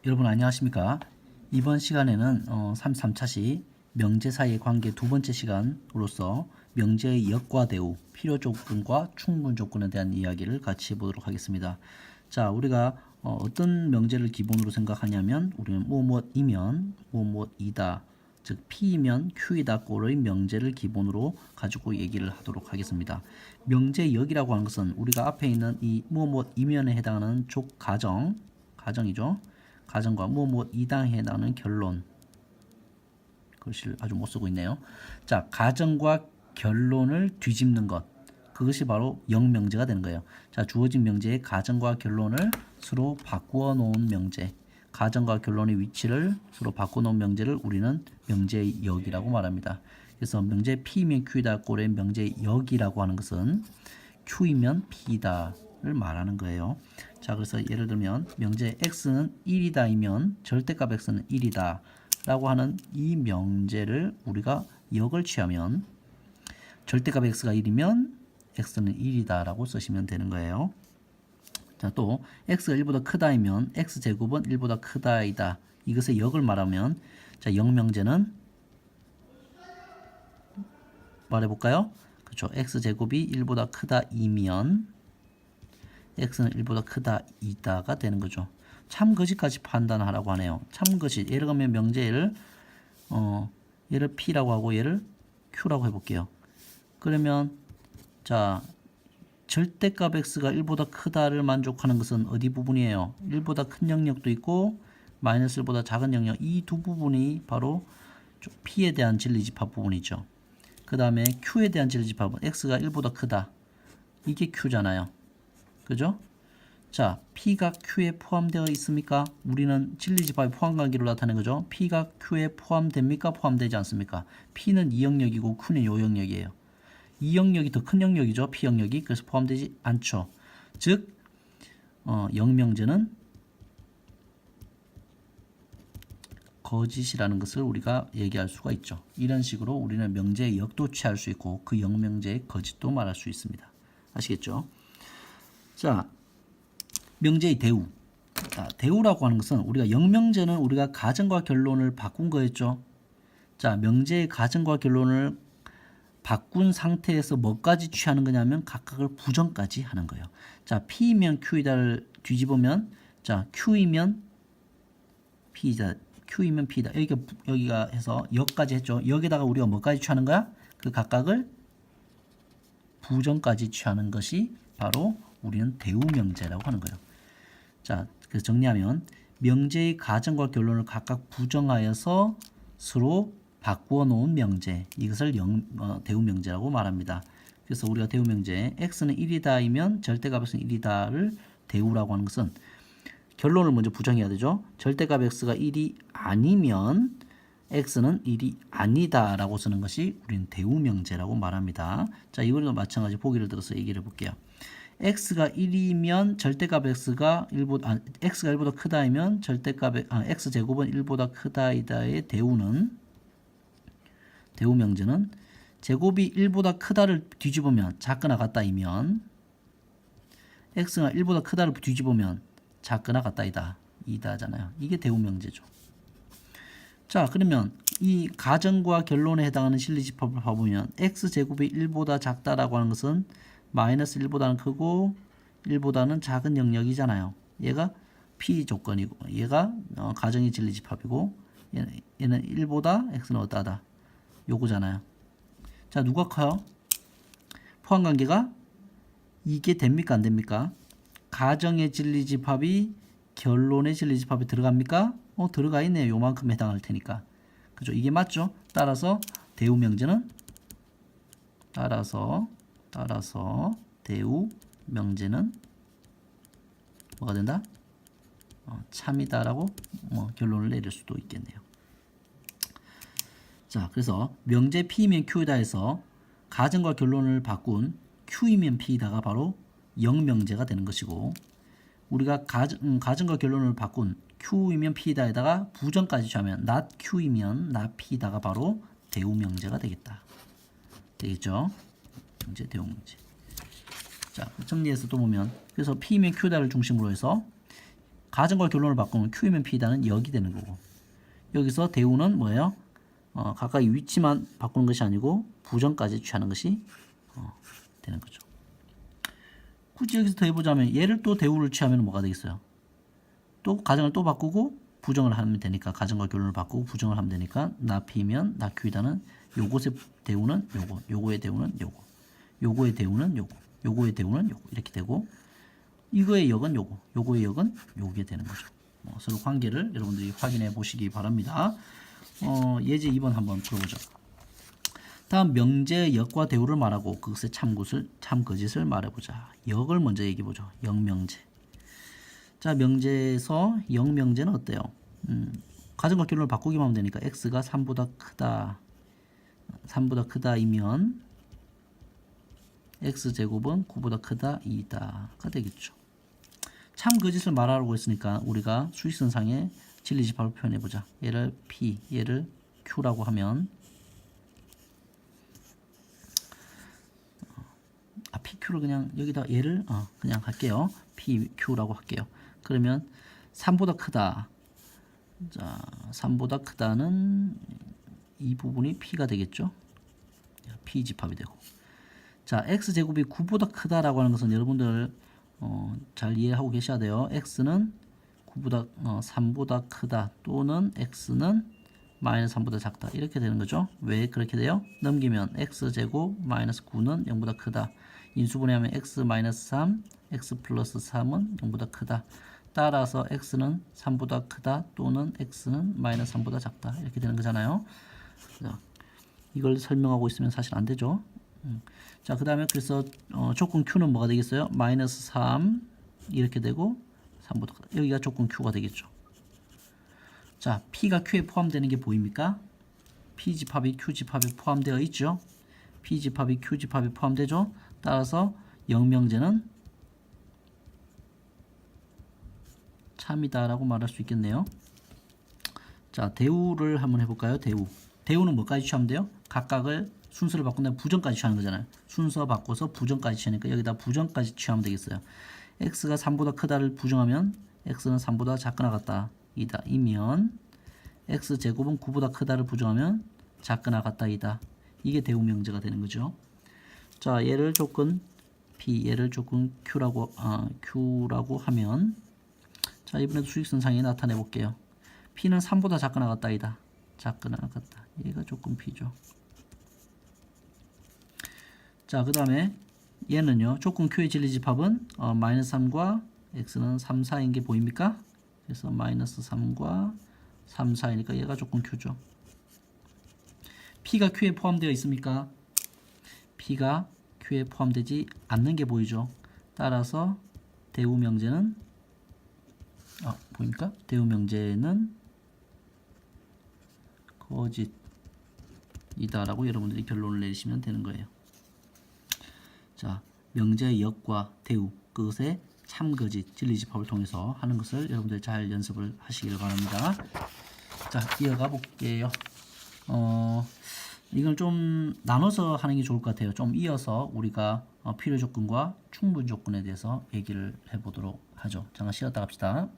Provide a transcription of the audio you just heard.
여러분 안녕하십니까? 이번 시간에는 33차시 명제 사이의 관계 두 번째 시간으로서 명제의 역과 대우, 필요 조건과 충분 조건에 대한 이야기를 같이 해보도록 하겠습니다. 자, 우리가 어떤 명제를 기본으로 생각하냐면 우리는 무엇이면 무엇이다, 즉 P이면 Q이다 꼴의 명제를 기본으로 가지고 얘기를 하도록 하겠습니다. 명제의 역이라고 하는 것은 우리가 앞에 있는 이 무엇이면에 해당하는 족 가정이죠. 가정과 무엇이당에 해당하는 결론. 글씨를 아주 못 쓰고 있네요. 자, 가정과 결론을 뒤집는 것. 그것이 바로 역명제가 되는 거예요. 자, 주어진 명제의 가정과 결론을 서로 바꾸어 놓은 명제. 가정과 결론의 위치를 서로 바꿔 놓은 명제를 우리는 명제의 역이라고 말합니다. 그래서 명제 P이면 Q이다 꼴의 명제의 역이라고 하는 것은 Q이면 P다를 말하는 거예요. 자, 그래서 예를 들면 명제 x는 1이다이면 절대값 x는 1이다 라고 하는 이 명제를 우리가 역을 취하면 절대값 x가 1이면 x는 1이다 라고 쓰시면 되는 거예요. 자, 또 x가 1보다 크다이면 x제곱은 1보다 크다이다. 이것의 역을 말하면 자, 역명제는 말해볼까요? 그렇죠. x제곱이 1보다 크다이면 x는 1보다 크다 이다가 되는 거죠. 참거짓까지 판단하라고 하네요. 참거짓. 예를 들면 명제를 얘를 P라고 하고 얘를 Q라고 해볼게요. 그러면 자, 절대값 x가 1보다 크다를 만족하는 것은 어디 부분이에요? 1보다 큰 영역도 있고 마이너스 1보다 작은 영역, 이 두 부분이 바로 P에 대한 진리집합 부분이죠. 그 다음에 Q에 대한 진리집합은 x가 1보다 크다. 이게 Q잖아요. 그죠? 자, P가 Q에 포함되어 있습니까? 우리는 진리집합의 포함관계로 나타낸 거죠. P가 Q에 포함됩니까? 포함되지 않습니까? P는 이 영역이고 Q는 요 영역이에요. 이 영역이 더 큰 영역이죠. P 영역이. 그래서 포함되지 않죠. 즉, 역명제는 거짓이라는 것을 우리가 얘기할 수가 있죠. 이런 식으로 우리는 명제의 역도 취할 수 있고 그 역명제의 거짓도 말할 수 있습니다. 아시겠죠? 자, 명제의 대우. 자, 대우라고 하는 것은 우리가 역명제는 우리가 가정과 결론을 바꾼 거였죠. 자, 명제의 가정과 결론을 바꾼 상태에서 뭐까지 취하는 거냐면 각각을 부정까지 하는 거예요. 자, P이면 Q이다를 뒤집으면 자, Q이면 P이다. Q이면 P다. 여기가 해서 역까지 했죠. 여기다가 우리가 뭐까지 취하는 거야? 그 각각을 부정까지 취하는 것이 바로 우리는 대우 명제라고 하는 거예요. 자, 그래서 정리하면 명제의 가정과 결론을 각각 부정하여서 서로 바꾸어 놓은 명제, 이것을 대우 명제라고 말합니다. 그래서 우리가 대우 명제 x는 1이다이면 절대값은 1이다를 대우라고 하는 것은 결론을 먼저 부정해야 되죠. 절대값 x가 1이 아니면 x는 1이 아니다라고 쓰는 것이 우리는 대우 명제라고 말합니다. 자, 이걸로 마찬가지 보기를 들어서 얘기를 해볼게요. x가 1이면 절대값 x가 1보다 크다이면 x제곱은 1보다 크다이다의 대우 명제는 제곱이 1보다 크다를 뒤집으면 작거나 같다이면 x가 1보다 크다를 뒤집으면 작거나 같다이다. 이다잖아요. 이게 대우 명제죠. 자, 그러면 이 가정과 결론에 해당하는 실리집합을 봐보면 x제곱이 1보다 작다라고 하는 것은 마이너스 1보다는 크고 1보다는 작은 영역이잖아요. 얘가 P 조건이고 얘가 가정의 진리집합이고 얘는 1보다 x는 어떠하다. 요거잖아요. 자, 누가 커요? 포함관계가 이게 됩니까? 안 됩니까? 가정의 진리집합이 결론의 진리집합에 들어갑니까? 들어가 있네요. 요만큼 해당할 테니까. 그죠? 이게 맞죠? 따라서 대우 명제는 따라서 대우 명제는 뭐가 된다? 참이다라고 결론을 내릴 수도 있겠네요. 자, 그래서 명제 P이면 Q이다 해서 가정과 결론을 바꾼 Q이면 P이다가 바로 역명제가 되는 것이고, 우리가 가정과 결론을 바꾼 Q이면 P이다에다가 부정까지 취하면 not Q이면 not P이다가 바로 대우 명제가 되겠다. 되겠죠? 명제, 대우 명제. 자, 정리해서 또 보면 그래서 P이면 Q다를 중심으로 해서 가정과 결론을 바꾸면 Q이면 P다는 역이 되는 거고 여기서 대우는 뭐예요? 각각의 위치만 바꾸는 것이 아니고 부정까지 취하는 것이 되는 거죠. 굳이 여기서 더 해보자면 얘를 또 대우를 취하면 뭐가 되겠어요? 또 가정을 또 바꾸고 부정을 하면 되니까 가정과 결론을 바꾸고 부정을 하면 되니까 나 P면 나 Q이다는 요것의 대우는 요거, 요거의 대우는 요거, 요거의 대우는 요거, 요거의 대우는 요거 이렇게 되고 이거의 역은 요거, 요거의 역은 요게 되는 거죠. 서로 관계를 여러분들이 확인해 보시기 바랍니다. 예제 2번 한번 풀어보죠. 다음 명제의 역과 대우를 말하고 그것의 참 거짓을 말해보자. 역을 먼저 얘기해보죠. 역명제. 자, 명제에서 역명제는 어때요? 가정과 결론을 바꾸기만 하면 되니까 x가 3보다 크다. 3보다 크다이면 x제곱은 9보다 크다 2다가 되겠죠. 참 거짓을 말하라고 했으니까 우리가 수직선상에 진리집합을 표현해보자. 얘를 P, 얘를 Q라고 하면 PQ를 그냥 여기다 얘를 그냥 할게요. PQ라고 할게요. 그러면 3보다 크다. 자, 3보다 크다는 이 부분이 P가 되겠죠. P 집합이 되고. 자, X제곱이 9보다 크다라고 하는 것은 여러분들 잘 이해하고 계셔야 돼요. X는 3보다 크다 또는 X는 마이너스 3보다 작다 이렇게 되는 거죠. 왜 그렇게 돼요? 넘기면 X제곱 마이너스 9는 0보다 크다. 인수분해하면 X 마이너스 3, X 플러스 3은 0보다 크다. 따라서 X는 3보다 크다 또는 X는 마이너스 3보다 작다 이렇게 되는 거잖아요. 자, 이걸 설명하고 있으면 사실 안 되죠. 자, 그 다음에 그래서 조건 Q는 뭐가 되겠어요? 마이너스 3 이렇게 되고 3보다 여기가 조건 Q가 되겠죠. 자, P가 Q에 포함되는 게 보입니까? P집합이 Q집합에 포함되어 있죠. P집합이 Q집합에 포함되죠. 따라서 역명제는 참이다라고 말할 수 있겠네요. 자, 대우를 한번 해볼까요? 대우는 뭐까지 취하면 돼요? 각각을 순서를 바꾼다면 부정까지 취하는 거잖아요. 순서 바꿔서 부정까지 취하니까 여기다 부정까지 취하면 되겠어요. x가 3보다 크다를 부정하면 x는 3보다 작거나 같다 이다 이면 x제곱은 9보다 크다를 부정하면 작거나 같다 이다. 이게 대우 명제가 되는 거죠. 자, 얘를 조건 P, 얘를 조건 Q라고 하면 자, 이번에도 수직선상에 나타내 볼게요. P는 3보다 작거나 같다 이다. 작거나 같다. 얘가 조건 P죠. 자, 그 다음에 얘는요. 조건 Q의 진리집합은 마이너스 3과 x는 3, 4인 게 보입니까? 그래서 마이너스 3과 3, 4이니까 얘가 조건 Q죠. P가 Q에 포함되어 있습니까? P가 Q에 포함되지 않는 게 보이죠. 따라서 대우 명제는 보입니까? 대우 명제는 거짓이다라고 여러분들이 결론을 내리시면 되는 거예요. 자, 명제의 역과 대우, 그것의 참거짓, 진리집합을 통해서 하는 것을 여러분들 잘 연습을 하시길 바랍니다. 자, 이어가 볼게요. 이걸 좀 나눠서 하는 게 좋을 것 같아요. 좀 이어서 우리가 필요 조건과 충분 조건에 대해서 얘기를 해보도록 하죠. 잠깐 쉬었다 갑시다.